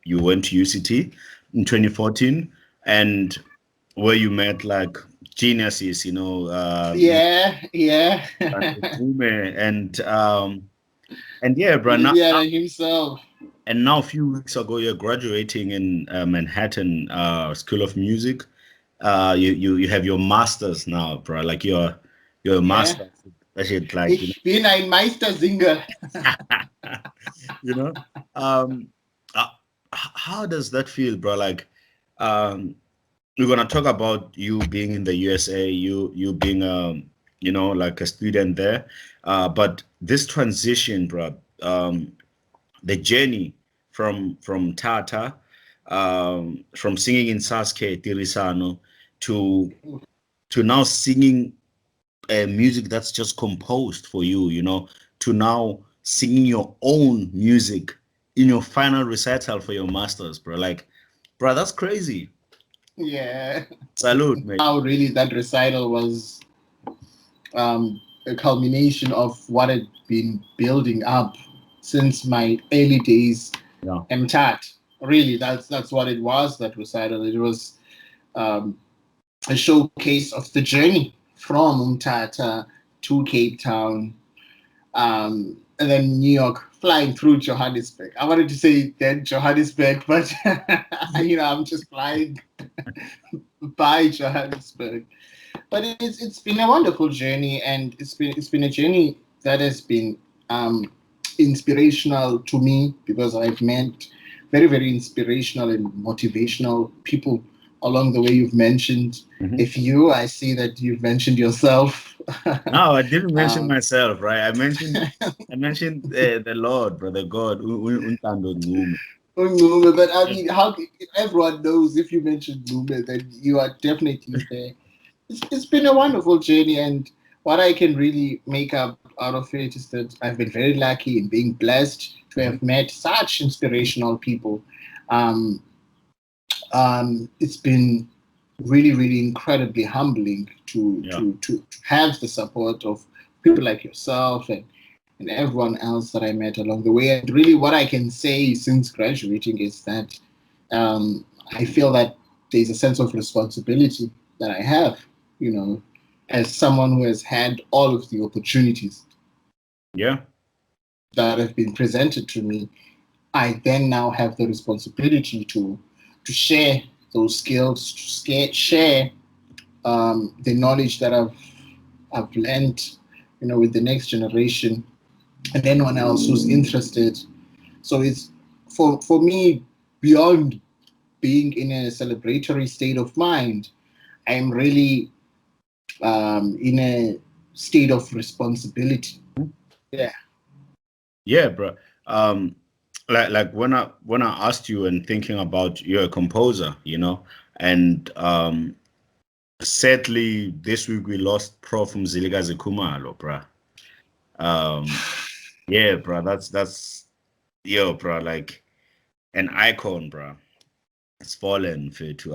you went to UCT in 2014, and where you met like geniuses, Yeah, yeah. and yeah, bro. Indiana himself. And now a few weeks ago, you're graduating in Manhattan School of Music. You have your masters now, bro. Like you're a Yeah. master. That shit, like Ich bin ein Meistersinger. you know. Um, uh, how does that feel, bro? Like, um, we're gonna talk about you being in the USA, you being like a student there. But this transition, bro, the journey from Tata, from singing in Sasuke Tirisano to now singing music that's just composed for you, to now singing your own music in your final recital for your masters, bro. Like, bro, that's crazy. Yeah. Salute, mate. How really that recital was a culmination of what had been building up since my early days Yeah. MTAT. Really, that's what it was. That recital. It was um, a showcase of the journey from Umtata to Cape Town, and then New York, flying through Johannesburg. I wanted to say then Johannesburg, but I'm just flying by Johannesburg. But it's been a wonderful journey, and it's been a journey that has been inspirational to me because I've met very very inspirational and motivational people along the way. You've mentioned a Mhm. few. I see that you've mentioned yourself. No, I didn't mention um, myself, right? I mentioned the Lord, brother God. Untando Ngcume. Ngume, but I Yeah. mean, how everyone knows if you mention Ngume, then you are definitely there. It's been a wonderful journey, and what I can really make up out of it is that I've been very lucky in being blessed to Mhm. have met such inspirational people. Um, it's been really, really incredibly humbling Yeah. to have the support of people like yourself and everyone else that I met along the way. And really, what I can say since graduating is that I feel that there's a sense of responsibility that I have, you know, as someone who has had all of the opportunities Yeah. that have been presented to me. I then now have the responsibility to share those skills, to share the knowledge that I've learned, with the next generation and anyone else who's interested. So it's for me beyond being in a celebratory state of mind. I'm really in a state of responsibility. Yeah. Yeah, bro. Um, like when I asked you and thinking about you're a composer, and sadly this week we lost Prof Mzilikazi Khumalo, bro. Um, yeah, bro. That's yo, bro. Like an icon, bro. It's fallen to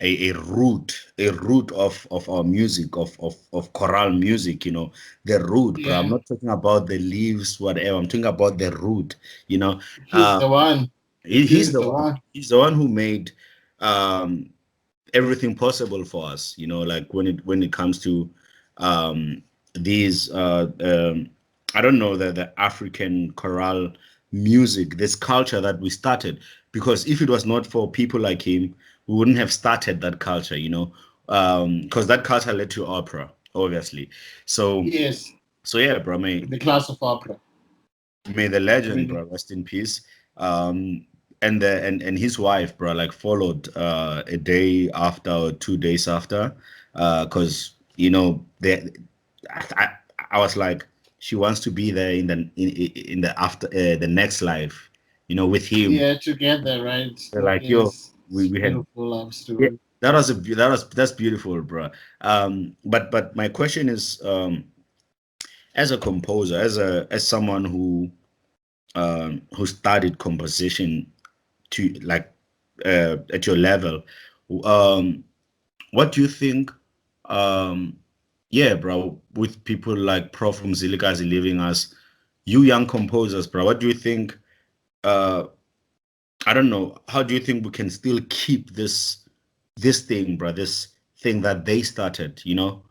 a root of our music, of choral music, the root, bro. I'm Yeah. not talking about the leaves, whatever. I'm talking about the root, you know. He's Uh, the one. he's He's the the one. one. He's the one who made um, everything possible for us, like when it comes to um, these I don't know, the African choral music, this culture that we started. Because if it was not for people like him, we wouldn't have started that culture, because that culture led to opera, obviously. So Yes. so yeah, bro. May The class of opera. may the legend, Really. bro, rest in peace. And his wife, bro, like followed a day after or 2 days after, because they I, I was like, she wants to be there in the after the next life, with him. Yeah, together, right? They're like, yo, Yes. It's we a had. beautiful love Yeah, story. that's beautiful, bro. But my question is, as a composer, as someone who studied composition to like at your level, um, what do you think? Um, yeah, bro, with people like Prof. Mzilikazi leaving us, you young composers, bro, what do you think? Uh, I don't know. How do you think we can still keep this thing, bro? This thing that they started, you know?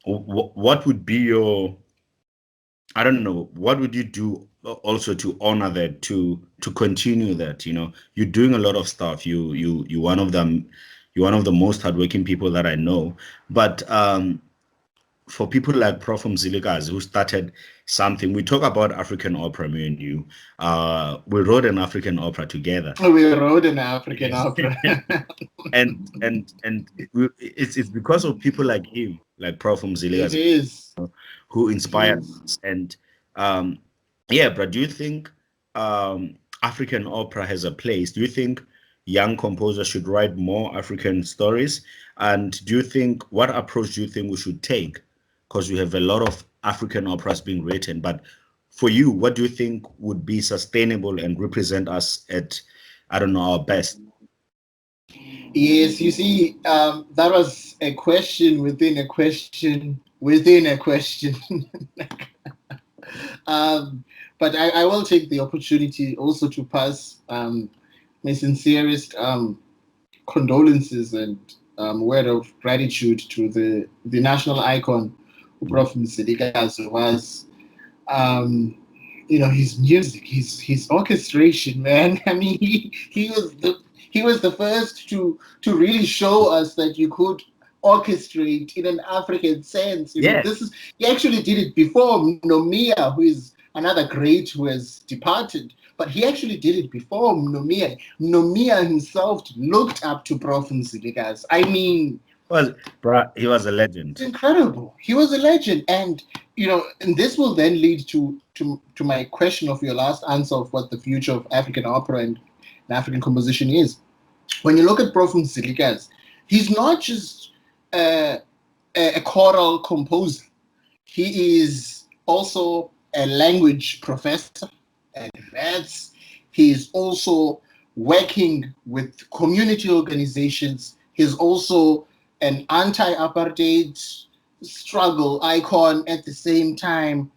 What would be your, I don't know, what would you do also to honor that, to continue that, you know? You're doing a lot of stuff. You one of them, you're one of the most hardworking people that I know. But for people like Prof. Mzilikazi who started something, we talk about African opera, me and you. We wrote an African opera together. We wrote an African Yes. opera. It's because of people like him, like Prof. It Mzilikazi, is. who It inspired is. us. And um, yeah, but do you think African opera has a place? Do you think young composers should write more African stories? And do you think, what approach do you think we should take? Because we have a lot of African operas being written, but for you, what do you think would be sustainable and represent us at, I don't know, our best? Yes, you see, that was a question within a question within a question. But I will take the opportunity also to pass my sincerest condolences and word of gratitude to the national icon, who Prof. Mzilikazi was. Um, his music, his orchestration, man. I mean, he was the first to really show us that you could orchestrate in an African sense. Yeah. This is he actually did it before Nomia, who is another great who has departed. But he actually did it before Nomia. Nomia himself looked up to Prof. Mzilikazi. I mean, Well, bruh, he was a legend. incredible. He was a legend, and this will then lead to my question of your last answer of what the future of African opera and African composition is. When you look at Prof. Mzilikazi, he's not just a choral composer. He is also a language professor at Rats. He is also working with community organizations. He's also an anti-apartheid struggle icon at the same time.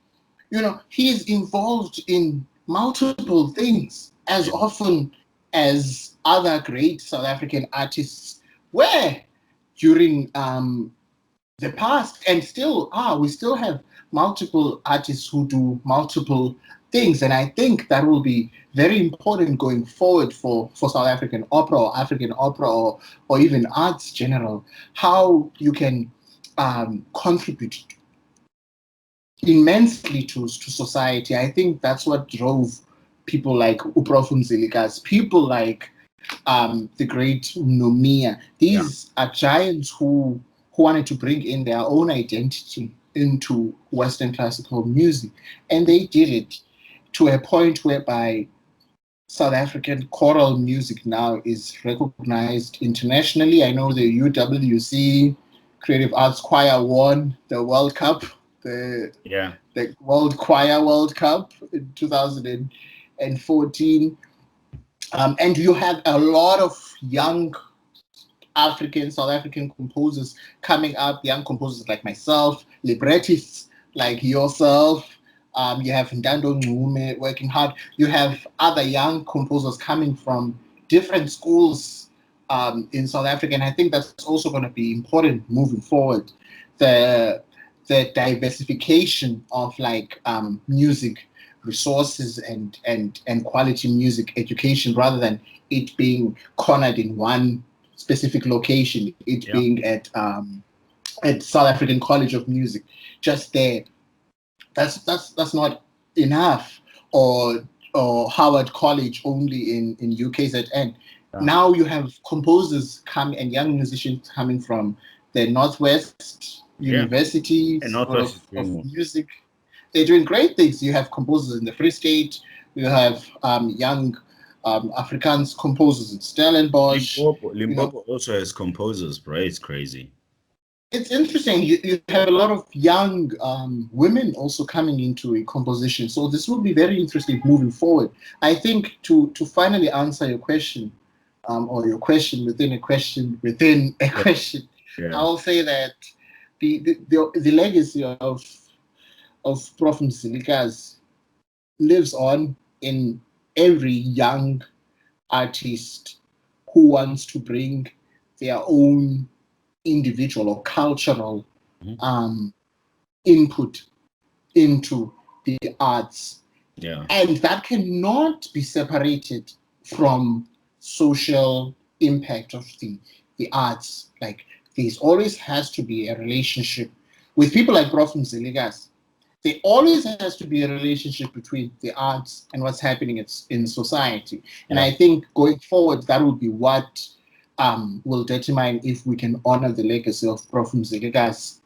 He's involved in multiple things as Yeah. often as other great South African artists were during the past, and still are. We still have multiple artists who do multiple things, and I think that will be very important going forward for South African opera or African opera or even arts general, how you can contribute immensely to society. I think that's what drove people like Uprof Mzilikazi, people like the great Nomia. Yeah. These are giants who wanted to bring in their own identity into Western classical music, and they did it to a point whereby South African choral music now is recognized internationally. I know the UWC Creative Arts Choir won the World Cup, the Yeah. the World Choir World Cup in 2014. And you have a lot of young South African composers coming up, young composers like myself, librettists like yourself. You have Ndando Ncume working hard. You have other young composers coming from different schools in South Africa, and I think that's also going to be important moving forward. The the diversification of music resources and quality music education, rather than it being cornered in one specific location, it Yeah. being at South African College of Music, just there. That's not enough, or Howard College only in UKZN. Yeah. Now you have composers coming and young musicians coming from the Northwest Yeah. And universities Northwest is of doing well. music. They're doing great things. You have composers in the Free State. You have young Afrikaans composers in Stellenbosch. Limpopo also has composers, bro. It's crazy. It's interesting. You have a lot of young women also coming into a composition. So this will be very interesting moving forward. I think to finally answer your question, or your question within a question within a Yeah. question, Yeah. I'll say that the legacy of Prof. Mzilikazi lives on in every young artist who wants to bring their own individual or cultural Mhm. input into the arts. Yeah. And that cannot be separated from social impact of the arts. Like there's always has to be a relationship with people like Prof. Mzilikazi. There always has to be a relationship between the arts and what's happening in society. And Yeah. I think going forward, that will be what will determine if we can honor the legacy of Prof. Mzilikazi.